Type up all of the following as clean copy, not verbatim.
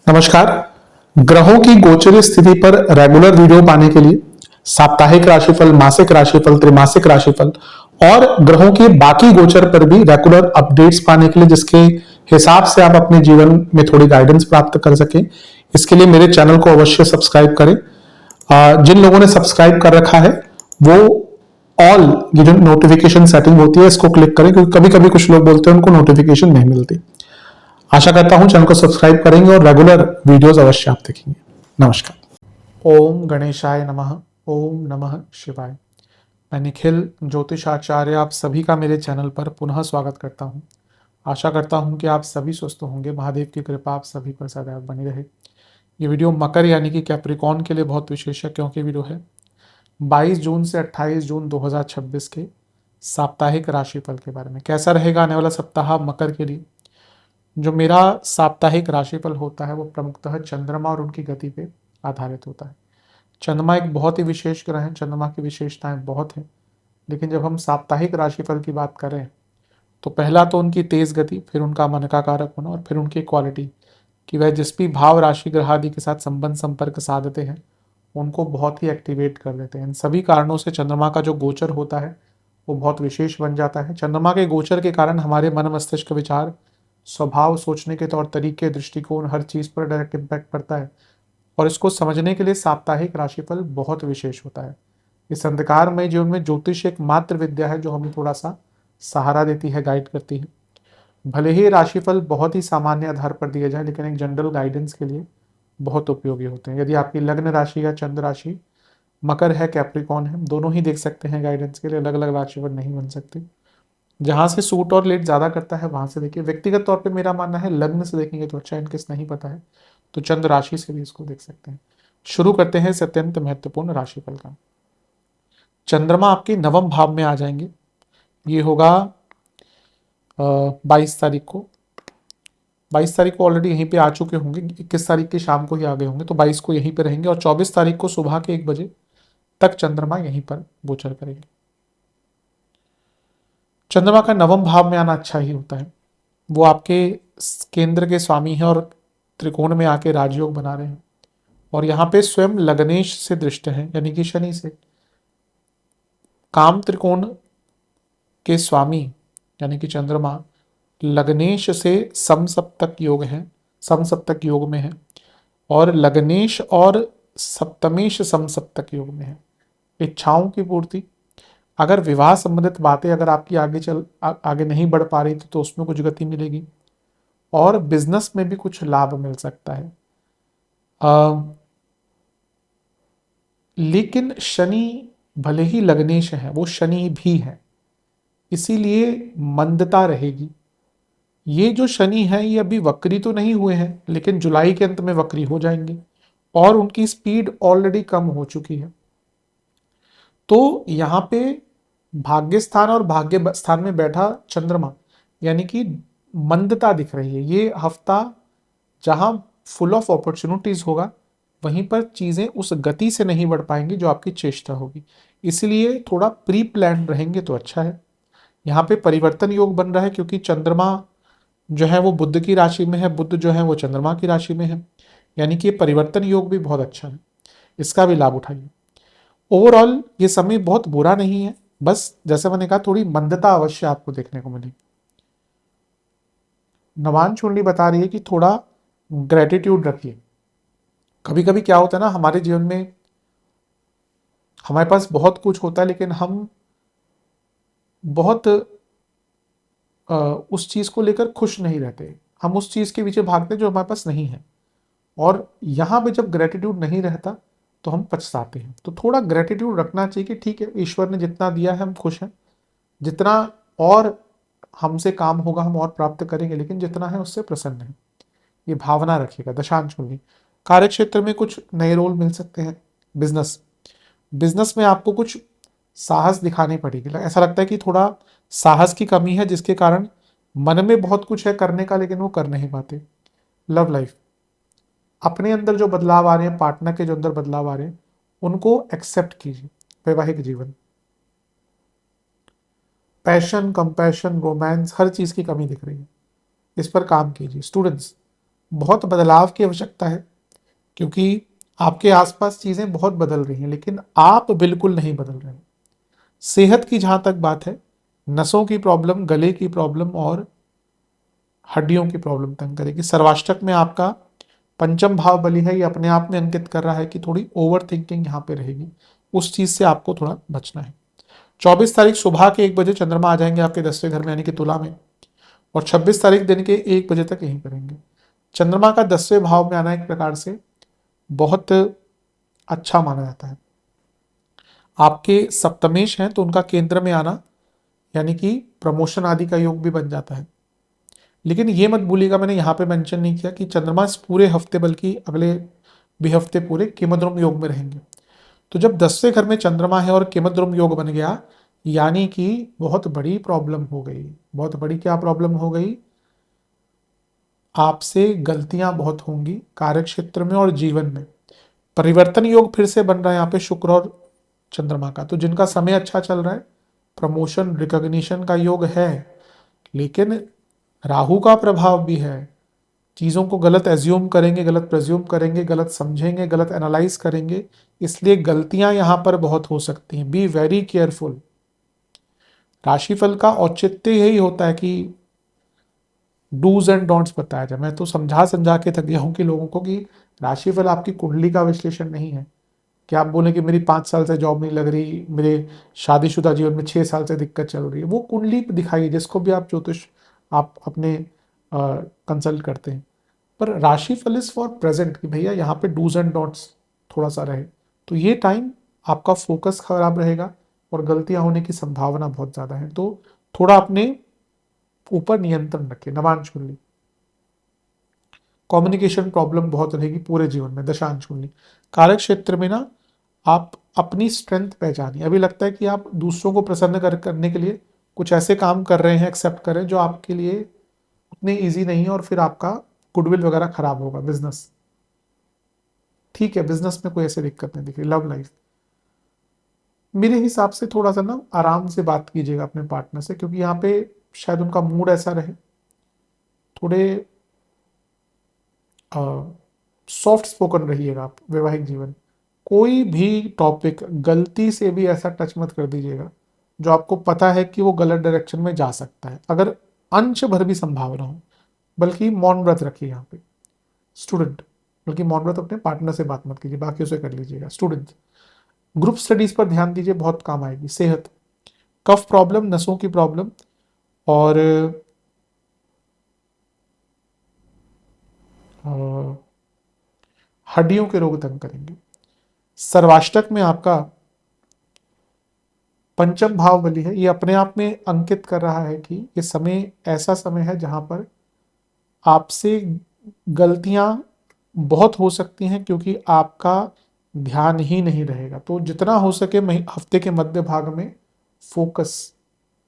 नमस्कार। ग्रहों की गोचरीय स्थिति पर रेगुलर वीडियो पाने के लिए साप्ताहिक राशिफल, मासिक राशिफल, त्रैमासिक राशिफल और ग्रहों के बाकी गोचर पर भी रेगुलर अपडेट्स पाने के लिए जिसके हिसाब से आप अपने जीवन में थोड़ी गाइडेंस प्राप्त कर सके, इसके लिए मेरे चैनल को अवश्य सब्सक्राइब करें। जिन लोगों ने सब्सक्राइब कर रखा है वो ऑल ये जो नोटिफिकेशन सेटिंग होती है इसको क्लिक करें, क्योंकि कभी कभी कुछ लोग बोलते हैं उनको नोटिफिकेशन नहीं मिलती। आशा करता हूं चैनल को सब्सक्राइब करेंगे और रेगुलर वीडियोस अवश्य आप देखेंगे। नमस्कार। ओम गणेशाय नमः। ओम नमः शिवाय। मैं निखिल ज्योतिषाचार्य आप सभी का मेरे चैनल पर पुनः स्वागत करता हूं। आशा करता हूं कि आप सभी स्वस्थ होंगे। महादेव की कृपा आप सभी पर सदैव बनी रहे। ये वीडियो मकर यानी कि कैप्रिकॉन के लिए बहुत विशेष है, क्योंकि वीडियो है 22 जून से 28 जून 2026 के साप्ताहिक राशिफल के बारे में। कैसा रहेगा आने वाला सप्ताह मकर के लिए। जो मेरा साप्ताहिक राशिफल होता है वो प्रमुखतः चंद्रमा और उनकी गति पे आधारित होता है। चंद्रमा एक बहुत ही विशेष ग्रह है, चंद्रमा की विशेषताएं बहुत हैं, लेकिन जब हम साप्ताहिक राशिफल की बात करें तो पहला तो उनकी तेज गति, फिर उनका मन का कारक होना और फिर उनकी क्वालिटी कि वह जिस भी भाव राशि ग्रह आदि के साथ संबंध संपर्क साधते हैं उनको बहुत ही एक्टिवेट कर देते हैं। इन सभी कारणों से चंद्रमा का जो गोचर होता है वो बहुत विशेष बन जाता है। चंद्रमा के गोचर के कारण हमारे मन मस्तिष्क विचार, स्वभाव, सोचने के तौर तरीके, दृष्टिकोण, हर चीज पर डायरेक्ट इम्पैक्ट पड़ता है और इसको समझने के लिए साप्ताहिक राशिफल बहुत विशेष होता है। इस अंधकारमय जीवन में ज्योतिष एक मात्र विद्या है जो हमें थोड़ा सा सहारा देती है, गाइड करती है। भले ही राशिफल बहुत ही सामान्य आधार पर दिए जाए, लेकिन एक जनरल गाइडेंस के लिए बहुत उपयोगी होते हैं। यदि आपकी लग्न राशि या चंद्र राशि मकर है, कैप्रिकॉन है, दोनों ही देख सकते हैं गाइडेंस के लिए। अलग अलग राशिफल नहीं बन सकती। जहां से सूट और लेट ज्यादा करता है वहां से देखिए। व्यक्तिगत तौर पे मेरा मानना है लग्न से देखेंगे तो अच्छा, इनकेस नहीं पता है तो चंद्र राशि से भी इसको देख सकते हैं। शुरू करते हैं इस अत्यंत महत्वपूर्ण राशिफल का। चंद्रमा आपके नवम भाव में आ जाएंगे। ये होगा 22 तारीख को। 22 तारीख को ऑलरेडी यहीं पे आ चुके होंगे, 21 तारीख की शाम को ही आ गए होंगे, तो 22 को यहीं पे रहेंगे और 24 तारीख को सुबह के 1 बजे तक चंद्रमा यहीं पर गोचर करेंगे। चंद्रमा का नवम भाव में आना अच्छा ही होता है। वो आपके केंद्र के स्वामी हैं और त्रिकोण में आके राजयोग बना रहे हैं और यहाँ पे स्वयं लग्नेश से दृष्ट है, यानी कि शनि से। काम त्रिकोण के स्वामी यानी कि चंद्रमा लग्नेश से समसप्तक योग है, समसप्तक योग में है और लग्नेश और सप्तमेश समसप्तक योग में है। इच्छाओं की पूर्ति, अगर विवाह संबंधित बातें अगर आपकी आगे नहीं बढ़ पा रही तो उसमें कुछ गति मिलेगी और बिजनेस में भी कुछ लाभ मिल सकता है। लेकिन शनि भले ही लग्नेश है, वो शनि भी है, इसीलिए मंदता रहेगी। ये जो शनि है ये अभी वक्री तो नहीं हुए हैं, लेकिन जुलाई के अंत में वक्री हो जाएंगे और उनकी स्पीड ऑलरेडी कम हो चुकी है। तो यहाँ पे भाग्य स्थान और भाग्य स्थान में बैठा चंद्रमा यानी कि मंदता दिख रही है। ये हफ्ता जहां फुल ऑफ अपॉर्चुनिटीज होगा वहीं पर चीजें उस गति से नहीं बढ़ पाएंगी जो आपकी चेष्टा होगी, इसलिए थोड़ा प्री प्लान रहेंगे तो अच्छा है। यहाँ पे परिवर्तन योग बन रहा है क्योंकि चंद्रमा जो है वो बुध की राशि में है, बुध जो है वो चंद्रमा की राशि में है, यानी कि परिवर्तन योग भी बहुत अच्छा है, इसका भी लाभ उठाइए। ओवरऑल ये समय बहुत बुरा नहीं है, बस जैसे मैंने कहा थोड़ी मंदता अवश्य आपको देखने को मिलेगी। नवान चुंडी बता रही है कि थोड़ा ग्रेटिट्यूड रखिए। कभी कभी क्या होता है ना, हमारे जीवन में हमारे पास बहुत कुछ होता है लेकिन हम बहुत उस चीज को लेकर खुश नहीं रहते। हम उस चीज के पीछे भागते जो हमारे पास नहीं है और यहाँ पे जब ग्रेटिट्यूड नहीं रहता तो हम पछताते हैं। तो थोड़ा ग्रेटिट्यूड रखना चाहिए कि ठीक है, ईश्वर ने जितना दिया है हम खुश हैं, जितना और हमसे काम होगा हम और प्राप्त करेंगे, लेकिन जितना है उससे प्रसन्न है, ये भावना रखिएगा। दशांश कुंडली, कार्य क्षेत्र में कुछ नए रोल मिल सकते हैं। बिजनेस बिजनेस में आपको कुछ साहस दिखानी पड़ेगी। ऐसा लगता है कि थोड़ा साहस की कमी है जिसके कारण मन में बहुत कुछ है करने का लेकिन वो कर नहीं पाते। लव लाइफ, अपने अंदर जो बदलाव आ रहे हैं, पार्टनर के जो अंदर बदलाव आ रहे हैं उनको एक्सेप्ट कीजिए। वैवाहिक जीवन, पैशन, कंपैशन, रोमांस, हर चीज की कमी दिख रही है, इस पर काम कीजिए। स्टूडेंट्स, बहुत बदलाव की आवश्यकता है, क्योंकि आपके आसपास चीजें बहुत बदल रही हैं लेकिन आप बिल्कुल नहीं बदल रहे हैं। सेहत की जहां तक बात है, नसों की प्रॉब्लम, गले की प्रॉब्लम और हड्डियों की प्रॉब्लम तंग करेगी। सर्वाष्टक में आपका पंचम भाव बली है, ये अपने आप में अंकित कर रहा है कि थोड़ी ओवर थिंकिंग यहाँ पे रहेगी, उस चीज से आपको थोड़ा बचना है। 24 तारीख सुबह के 1 बजे चंद्रमा आ जाएंगे आपके 10वें घर में यानी कि तुला में, और 26 तारीख दिन के 1 बजे तक यहीं करेंगे। चंद्रमा का 10वें भाव में आना एक प्रकार से बहुत अच्छा माना जाता है। आपके सप्तमेश हैं तो उनका केंद्र में आना यानी कि प्रमोशन आदि का योग भी बन जाता है। लेकिन ये मत भूलिएगा, मैंने यहाँ पे मेंशन नहीं किया कि चंद्रमा इस पूरे हफ्ते बल्कि अगले भी हफ्ते पूरे केमद्रुम योग में रहेंगे। तो जब 10वें घर में चंद्रमा है और केमद्रुम योग बन गया, यानी कि बहुत बड़ी प्रॉब्लम हो गई। बहुत बड़ी क्या प्रॉब्लम हो गई? आपसे गलतियां बहुत होंगी कार्य क्षेत्र में और जीवन में। परिवर्तन योग फिर से बन रहा है यहाँ पे शुक्र और चंद्रमा का, तो जिनका समय अच्छा चल रहा है, प्रमोशन रिकॉग्निशन का योग है, लेकिन राहु का प्रभाव भी है। चीज़ों को गलत एज्यूम करेंगे, गलत प्रज्यूम करेंगे, गलत समझेंगे, गलत एनालाइज करेंगे, इसलिए गलतियां यहां पर बहुत हो सकती हैं। Be very careful. राशिफल का औचित्य यही होता है कि डूज एंड डोंट्स बताया जाए। मैं तो समझा समझा के थक गया हूं कि लोगों को कि राशिफल आपकी कुंडली का विश्लेषण नहीं है कि आप बोले कि मेरी 5 साल से जॉब नहीं लग रही, मेरे शादीशुदा जीवन में 6 साल से दिक्कत चल रही है। वो कुंडली दिखाइए जिसको भी आप ज्योतिष आप अपने कंसल्ट करते हैं। पर राशिफल इज फॉर प्रेजेंट कि भैया यहाँ पे डूज एंड डोंट्स थोड़ा सा रहे, तो ये टाइम आपका फोकस खराब रहेगा और गलतियां होने की संभावना बहुत ज्यादा है। तो थोड़ा अपने ऊपर नियंत्रण रखें। नवांश कुंडली, कम्युनिकेशन प्रॉब्लम बहुत रहेगी पूरे जीवन में। दशांश कुंडली, कार्य क्षेत्र में ना आप अपनी स्ट्रेंथ पहचानिए। अभी लगता है कि आप दूसरों को प्रसन्न करने के लिए कुछ ऐसे काम कर रहे हैं, एक्सेप्ट करें जो आपके लिए उतने ईजी नहीं है और फिर आपका गुडविल वगैरह खराब होगा। बिजनेस ठीक है, बिजनेस में कोई ऐसी दिक्कत नहीं दिख रही। लव लाइफ, मेरे हिसाब से थोड़ा सा ना आराम से बात कीजिएगा अपने पार्टनर से, क्योंकि यहाँ पे शायद उनका मूड ऐसा रहे, थोड़े सॉफ्ट स्पोकन रहिएगा आप। वैवाहिक जीवन, कोई भी टॉपिक गलती से भी ऐसा टच मत कर दीजिएगा जो आपको पता है कि वो गलत डायरेक्शन में जा सकता है, अगर अंश भर भी संभावना हो। बल्कि मौन व्रत रखिए यहाँ पे। स्टूडेंट, बल्कि मौन व्रत अपने पार्टनर से बात मत कीजिए, बाकी उसे कर लीजिएगा। स्टूडेंट, ग्रुप स्टडीज पर ध्यान दीजिए, बहुत काम आएगी। सेहत, कफ प्रॉब्लम, नसों की प्रॉब्लम और हड्डियों के रोग तंग करेंगे। सर्वाष्टक में आपका पंचम भाव बली है, ये अपने आप में अंकित कर रहा है कि ये समय ऐसा समय है जहां पर आपसे गलतियां बहुत हो सकती हैं, क्योंकि आपका ध्यान ही नहीं रहेगा। तो जितना हो सके हफ्ते के मध्य भाग में फोकस,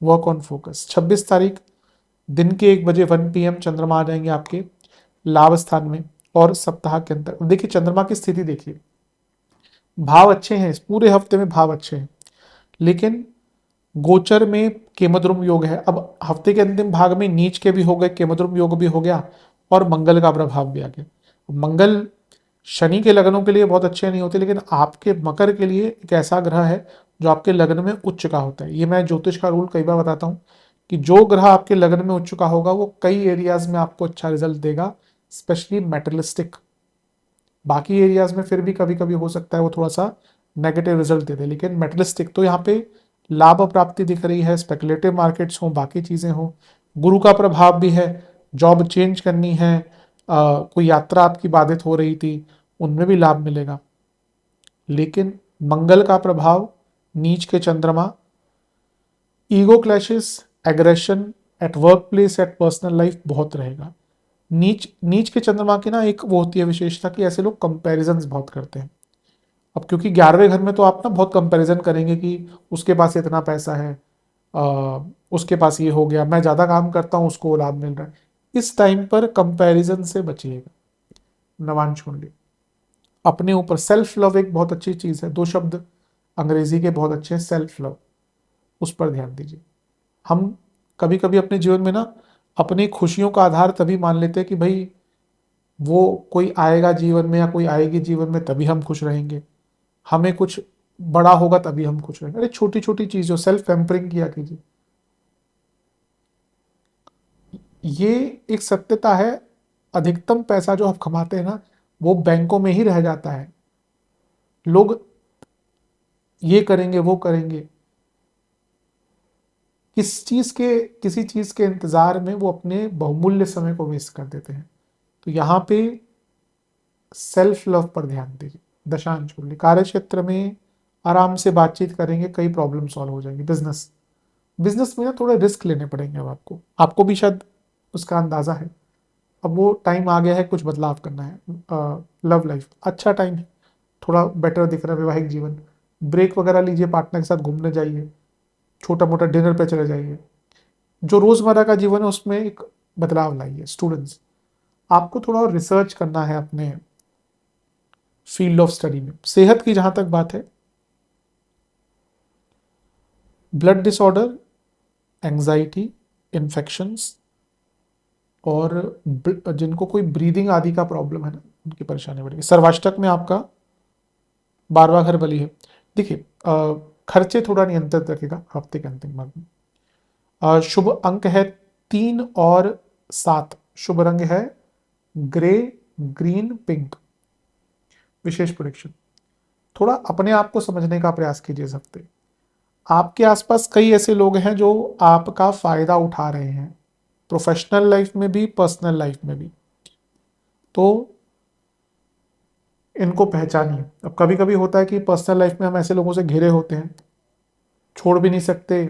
वर्क ऑन फोकस। 26 तारीख दिन के 1 बजे 1 PM चंद्रमा आ जाएंगे आपके लाभ स्थान में, और सप्ताह के अंतर देखिए चंद्रमा की स्थिति देखिए, भाव अच्छे हैं, इस पूरे हफ्ते में भाव अच्छे हैं, लेकिन गोचर में केमद्रुम योग है। अब हफ्ते के अंतिम भाग में नीच के भी हो गए, केमद्रुम योग भी हो गया और मंगल का प्रभाव भी आ गया। मंगल शनि के लग्नों के लिए बहुत अच्छे नहीं होते, लेकिन आपके मकर के लिए एक ऐसा ग्रह है जो आपके लग्न में उच्च का होता है। ये मैं ज्योतिष का रूल कई बार बताता हूँ कि जो ग्रह आपके लग्न में उच्च का होगा वो कई एरियाज में आपको अच्छा रिजल्ट देगा, स्पेशली मेटलिस्टिक। बाकी एरियाज में फिर भी कभी कभी हो सकता है वो थोड़ा सा नेगेटिव रिजल्ट दे दे, लेकिन मेटलिस्टिक तो यहाँ पे लाभ प्राप्ति दिख रही है। स्पेकुलेटिव मार्केट्स हो, बाकी चीजें हो, गुरु का प्रभाव भी है, जॉब चेंज करनी है, कोई यात्रा आपकी बाधित हो रही थी, उनमें भी लाभ मिलेगा। लेकिन मंगल का प्रभाव, नीच के चंद्रमा, ego clashes, aggression at work place, eight personal life बहुत रहेगा। नीच नीच के चंद्रमा की ना एक वो होती है विशेषता कि ऐसे लोग कंपैरिजंस बहुत करते हैं। अब क्योंकि 11वें घर में तो आप ना बहुत कंपैरिजन करेंगे कि उसके पास इतना पैसा है, उसके पास ये हो गया, मैं ज़्यादा काम करता हूँ उसको लाभ मिल रहा है। इस टाइम पर कंपैरिजन से बचिएगा। नवांश कुंडली, अपने ऊपर सेल्फ लव एक बहुत अच्छी चीज़ है। 2 शब्द अंग्रेजी के बहुत अच्छे हैं, सेल्फ लव, उस पर ध्यान दीजिए। हम कभी कभी अपने जीवन में ना अपनी खुशियों का आधार तभी मान लेते हैं कि भाई वो कोई आएगा जीवन में या कोई आएगी जीवन में तभी हम खुश रहेंगे, हमें कुछ बड़ा होगा तभी हम खुश रहेंगे। अरे छोटी छोटी चीज़ों, सेल्फ पैम्परिंग किया कीजिए। ये एक सत्यता है, अधिकतम पैसा जो आप कमाते हैं ना वो बैंकों में ही रह जाता है। लोग ये करेंगे वो करेंगे, किसी चीज के इंतजार में वो अपने बहुमूल्य समय को वेस्ट कर देते हैं। तो यहाँ पे सेल्फ लव पर ध्यान दीजिए। दशांश कुंडली कार्य क्षेत्र में आराम से बातचीत करेंगे, कई प्रॉब्लम सॉल्व हो जाएंगी। बिजनेस बिजनेस में ना थोड़े रिस्क लेने पड़ेंगे अब आपको, आपको भी शायद उसका अंदाजा है। अब वो टाइम आ गया है, कुछ बदलाव करना है। लव लाइफ अच्छा टाइम है, थोड़ा बेटर दिख रहा है। वैवाहिक जीवन, ब्रेक वगैरह लीजिए, पार्टनर के साथ घूमने जाइए, छोटा मोटा डिनर पे चले जाइए। जो रोजमर्रा का जीवन है उसमें एक बदलाव लाइए। स्टूडेंट्स, आपको थोड़ा और रिसर्च करना है अपने फील्ड ऑफ स्टडी में। सेहत की जहां तक बात है, ब्लड डिसऑर्डर, एंजाइटी, इन्फेक्शंस और जिनको कोई ब्रीदिंग आदि का प्रॉब्लम है ना, उनकी परेशानी बढ़ेगी। सर्वाष्टक में आपका 12वां घर बली है। देखिए खर्चे थोड़ा नियंत्रित रखेगा हफ्ते के अंतिम भाग में। शुभ अंक है 3 और 7। शुभ रंग है ग्रे, ग्रीन, पिंक। विशेष प्रोडिक्शन, थोड़ा अपने आप को समझने का प्रयास कीजिए इस हफ्ते। आपके आसपास कई ऐसे लोग हैं जो आपका फायदा उठा रहे हैं, प्रोफेशनल लाइफ में भी पर्सनल लाइफ में भी। तो इनको पहचानिए। अब कभी कभी होता है कि पर्सनल लाइफ में हम ऐसे लोगों से घिरे होते हैं, छोड़ भी नहीं सकते,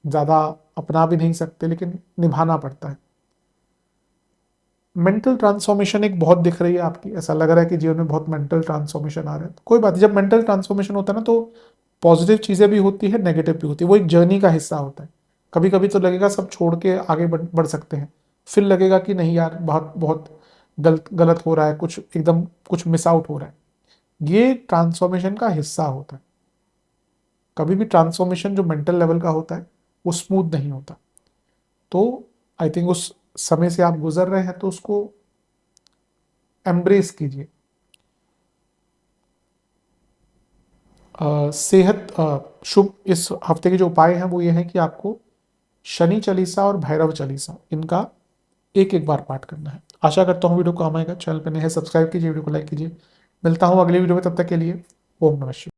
ज़्यादा अपना भी नहीं सकते, लेकिन निभाना पड़ता है। मेंटल ट्रांसफॉर्मेशन एक बहुत दिख रही है आपकी, ऐसा लग रहा है कि जीवन में बहुत मेंटल ट्रांसफॉर्मेशन आ रहा है। कोई बात नहीं, जब मेंटल ट्रांसफॉर्मेशन होता है ना तो पॉजिटिव चीज़ें भी होती है, नेगेटिव भी होती है, वो एक जर्नी का हिस्सा होता है। कभी कभी तो लगेगा सब छोड़ के आगे बढ़ सकते हैं, फिर लगेगा कि नहीं यार, बहुत बहुत गलत गलत हो रहा है, कुछ एकदम कुछ मिस आउट हो रहा है। ये ट्रांसफॉर्मेशन का हिस्सा होता है। कभी भी ट्रांसफॉर्मेशन जो मेंटल लेवल का होता है वो स्मूथ नहीं होता। तो आई थिंक उस समय से आप गुजर रहे हैं तो उसको एम्ब्रेस कीजिए। सेहत शुभ इस हफ्ते के जो उपाय हैं वो ये हैं कि आपको शनि चालीसा और भैरव चालीसा इनका एक एक बार पाठ करना है। आशा करता हूँ वीडियो काम आएगा। चैनल पर नए हैं सब्सक्राइब कीजिए, वीडियो को लाइक कीजिए। मिलता हूँ अगले वीडियो में, तब तक के लिए ओम नमः शिवाय।